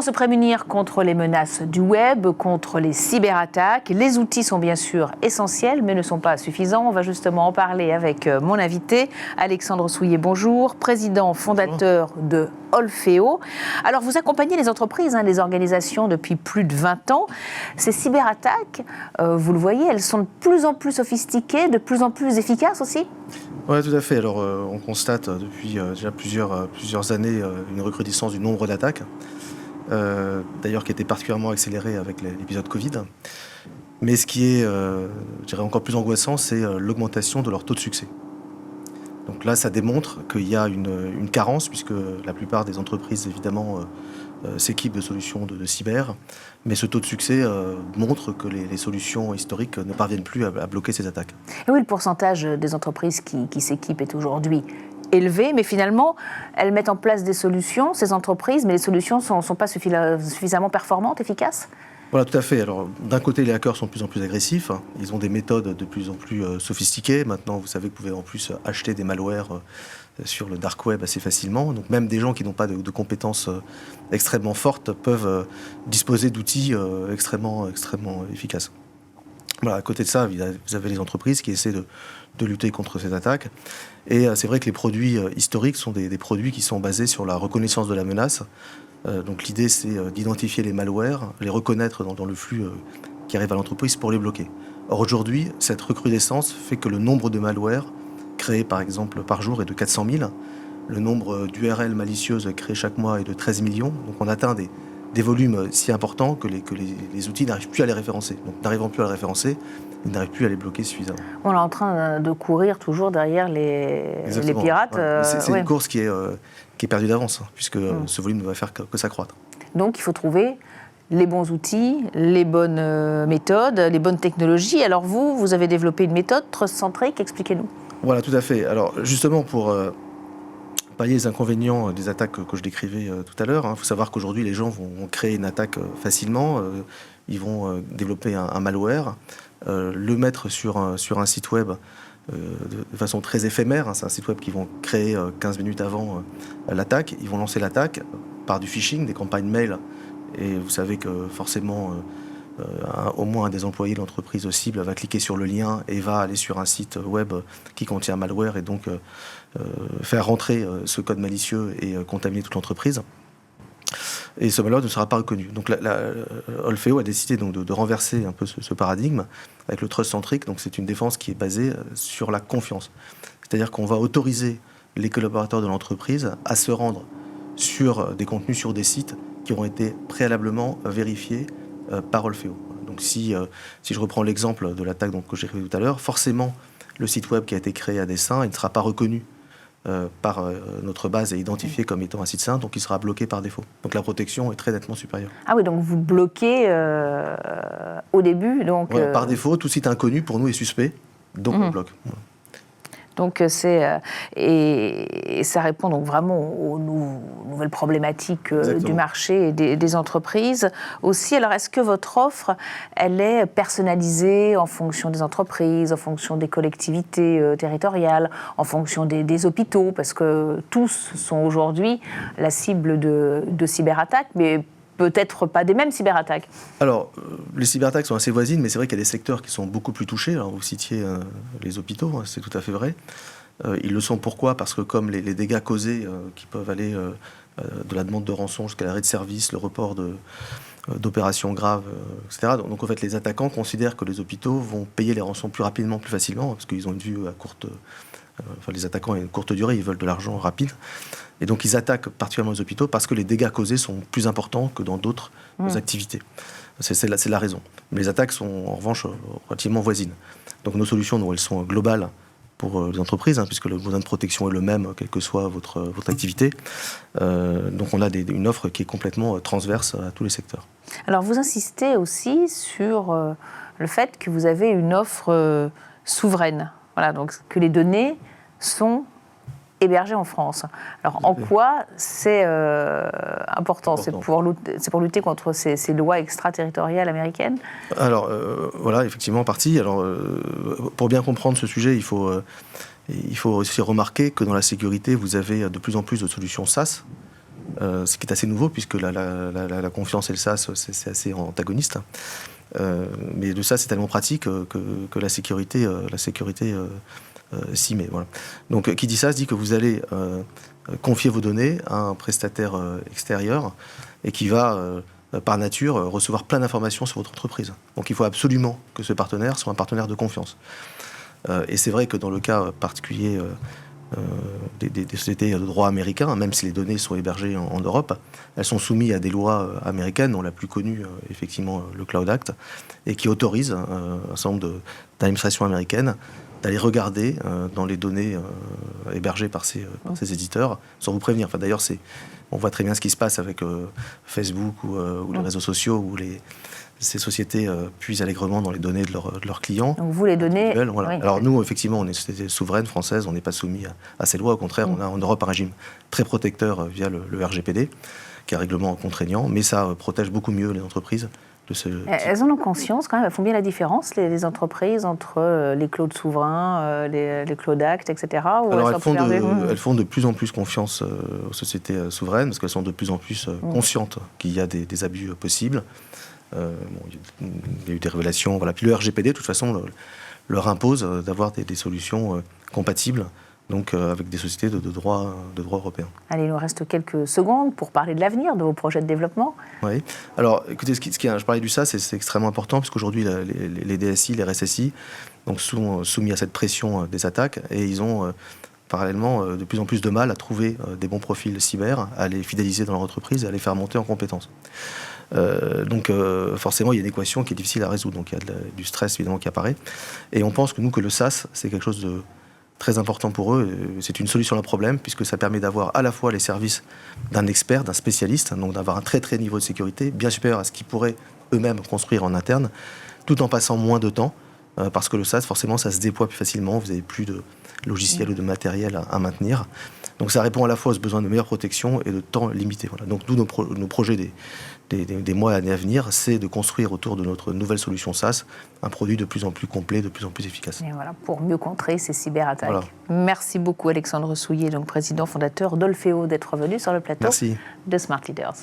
Comment se prémunir contre les menaces du web, contre les cyberattaques? Les outils sont bien sûr essentiels, mais ne sont pas suffisants. On va justement en parler avec mon invité, Alexandre Souillet. Bonjour, président fondateur de Olfeo. Alors, vous accompagnez les entreprises, les organisations depuis plus de 20 ans. Ces cyberattaques, vous le voyez, elles sont de plus en plus sophistiquées, de plus en plus efficaces aussi? Oui, tout à fait. Alors, on constate depuis déjà plusieurs années une recrudescence du nombre d'attaques, d'ailleurs qui a été particulièrement accélérée avec l'épisode Covid. Mais ce qui est, je dirais, encore plus angoissant, c'est l'augmentation de leur taux de succès. Donc là, ça démontre qu'il y a une carence, puisque la plupart des entreprises, évidemment, s'équipent de solutions de cyber, mais ce taux de succès montre que les solutions historiques ne parviennent plus à bloquer ces attaques. Et oui, le pourcentage des entreprises qui s'équipent est aujourd'hui élevé, mais finalement, elles mettent en place des solutions, ces entreprises, mais les solutions ne sont pas suffisamment performantes, efficaces? Voilà, tout à fait. Alors, d'un côté, les hackers sont de plus en plus agressifs. Ils ont des méthodes de plus en plus sophistiquées. Maintenant, vous savez que vous pouvez en plus acheter des malwares sur le dark web assez facilement. Donc, même des gens qui n'ont pas de compétences extrêmement fortes peuvent disposer d'outils extrêmement efficaces. Voilà, à côté de ça, vous avez les entreprises qui essaient de lutter contre ces attaques. Et c'est vrai que les produits historiques sont des produits qui sont basés sur la reconnaissance de la menace. Donc l'idée, c'est d'identifier les malwares, les reconnaître dans le flux qui arrive à l'entreprise pour les bloquer. Or aujourd'hui, cette recrudescence fait que le nombre de malwares créés par exemple par jour est de 400 000. Le nombre d'URL malicieuses créées chaque mois est de 13 millions. Donc on atteint des volumes si importants que les outils n'arrivent plus à les référencer. Donc n'arrivant plus à les référencer, ils n'arrivent plus à les bloquer suffisamment. On est en train de courir toujours derrière les pirates. Ouais. C'est une course qui est perdue d'avance, puisque ce volume ne va faire que s'accroître. Donc il faut trouver les bons outils, les bonnes méthodes, les bonnes technologies. Alors vous avez développé une méthode trust-centrique, expliquez-nous. Voilà, tout à fait. Alors justement, pour pallier les inconvénients des attaques que je décrivais tout à l'heure, il faut savoir qu'aujourd'hui, les gens vont créer une attaque facilement. Ils vont développer un malware, le mettre sur un site web de façon très éphémère. C'est un site web qu'ils vont créer 15 minutes avant l'attaque. Ils vont lancer l'attaque par du phishing, des campagnes mail. Et vous savez que forcément, au moins un des employés de l'entreprise cible va cliquer sur le lien et va aller sur un site web qui contient un malware et donc faire rentrer ce code malicieux et contaminer toute l'entreprise. Et ce malware ne sera pas reconnu. Donc Olfeo a décidé donc de renverser un peu ce paradigme avec le trust centric. Donc c'est une défense qui est basée sur la confiance. C'est-à-dire qu'on va autoriser les collaborateurs de l'entreprise à se rendre sur des contenus, sur des sites qui ont été préalablement vérifiés par Olfeo. Donc si je reprends l'exemple de l'attaque que j'ai créée tout à l'heure, forcément le site web qui a été créé à dessein, il ne sera pas reconnu par notre base et identifié comme étant un site sain, donc il sera bloqué par défaut. Donc la protection est très nettement supérieure. Ah oui, donc vous bloquez au début. Donc, ouais, par défaut, tout site inconnu pour nous est suspect, donc on bloque. Donc et ça répond donc vraiment aux nouvelles problématiques du marché et des entreprises aussi. Alors est-ce que votre offre, elle est personnalisée en fonction des entreprises, en fonction des collectivités territoriales, en fonction des hôpitaux, parce que tous sont aujourd'hui la cible de cyberattaques, mais peut-être pas des mêmes cyberattaques? Alors, les cyberattaques sont assez voisines, mais c'est vrai qu'il y a des secteurs qui sont beaucoup plus touchés. Alors, vous citiez les hôpitaux, c'est tout à fait vrai. Ils le sont pourquoi? Parce que comme les dégâts causés qui peuvent aller de la demande de rançon jusqu'à l'arrêt de service, le report d'opérations graves, etc. Donc en fait, les attaquants considèrent que les hôpitaux vont payer les rançons plus rapidement, plus facilement, parce qu'ils ont une vue à courte... les attaquants ont une courte durée, ils veulent de l'argent rapide. Et donc ils attaquent particulièrement les hôpitaux parce que les dégâts causés sont plus importants que dans d'autres activités. C'est la raison. Mais les attaques sont en revanche relativement voisines. Donc nos solutions, elles sont globales pour les entreprises, puisque le besoin de protection est le même, quelle que soit votre activité. Donc on a une offre qui est complètement transverse à tous les secteurs. Alors vous insistez aussi sur le fait que vous avez une offre souveraine. Voilà, donc que les données sont hébergées en France. Alors en quoi c'est important? C'est pour lutter contre ces lois extraterritoriales américaines? Alors voilà, effectivement en partie. Alors pour bien comprendre ce sujet, il faut aussi remarquer que dans la sécurité, vous avez de plus en plus de solutions SaaS. ce qui est assez nouveau, puisque la confiance et le SaaS, c'est assez antagoniste. Mais le SaaS est tellement pratique que la sécurité s'y met. Voilà. Donc, qui dit SaaS dit que vous allez confier vos données à un prestataire extérieur et qui va, par nature, recevoir plein d'informations sur votre entreprise. Donc, il faut absolument que ce partenaire soit un partenaire de confiance. Et c'est vrai que dans le cas particulier des sociétés de droit américain, même si les données sont hébergées en Europe, elles sont soumises à des lois américaines, dont la plus connue, effectivement, le Cloud Act, et qui autorise un certain nombre d'administrations américaines d'aller regarder dans les données hébergées par ces éditeurs, sans vous prévenir. Enfin, d'ailleurs, on voit très bien ce qui se passe avec Facebook ou les réseaux sociaux, où ces sociétés puisent allègrement dans les données de leurs clients. Donc vous les données... Voilà. Oui. Alors nous, effectivement, on est une société souveraine française, on n'est pas soumis à ces lois. Au contraire, on a en Europe un régime très protecteur via le RGPD, qui est un règlement contraignant, mais ça protège beaucoup mieux les entreprises. Elles en ont conscience quand même, elles font bien la différence, les entreprises, entre les clouds souverains, les Cloud Act, etc. Alors elles font de plus en plus confiance aux sociétés souveraines, parce qu'elles sont de plus en plus conscientes qu'il y a des abus possibles. Il y a eu des révélations. Voilà. Puis le RGPD, de toute façon, leur impose d'avoir des solutions compatibles, donc avec des sociétés de droit européen. Allez, il nous reste quelques secondes pour parler de l'avenir de vos projets de développement. Oui. Alors, écoutez, je parlais du SaaS, c'est extrêmement important, parce qu'aujourd'hui, les DSI, les RSSI, donc, sont soumis à cette pression des attaques, et ils ont parallèlement de plus en plus de mal à trouver des bons profils cyber, à les fidéliser dans leur entreprise et à les faire monter en compétences. Donc forcément, il y a une équation qui est difficile à résoudre. Donc il y a du stress évidemment qui apparaît. Et on pense que le SaaS, c'est quelque chose de très important pour eux. C'est une solution à un problème, puisque ça permet d'avoir à la fois les services d'un expert, d'un spécialiste, donc d'avoir un très très niveau de sécurité, bien supérieur à ce qu'ils pourraient eux-mêmes construire en interne, tout en passant moins de temps, parce que le SaaS, forcément, ça se déploie plus facilement, vous n'avez plus de logiciel ou de matériel à maintenir. Donc ça répond à la fois aux besoins de meilleure protection et de temps limité. Voilà. Donc nous, nos projets des mois et années à venir, c'est de construire autour de notre nouvelle solution SaaS un produit de plus en plus complet, de plus en plus efficace. Et voilà, pour mieux contrer ces cyberattaques. Voilà. Merci beaucoup Alexandre Souillet, donc président fondateur d'Olfeo, d'être venu sur le plateau de Smart Leaders.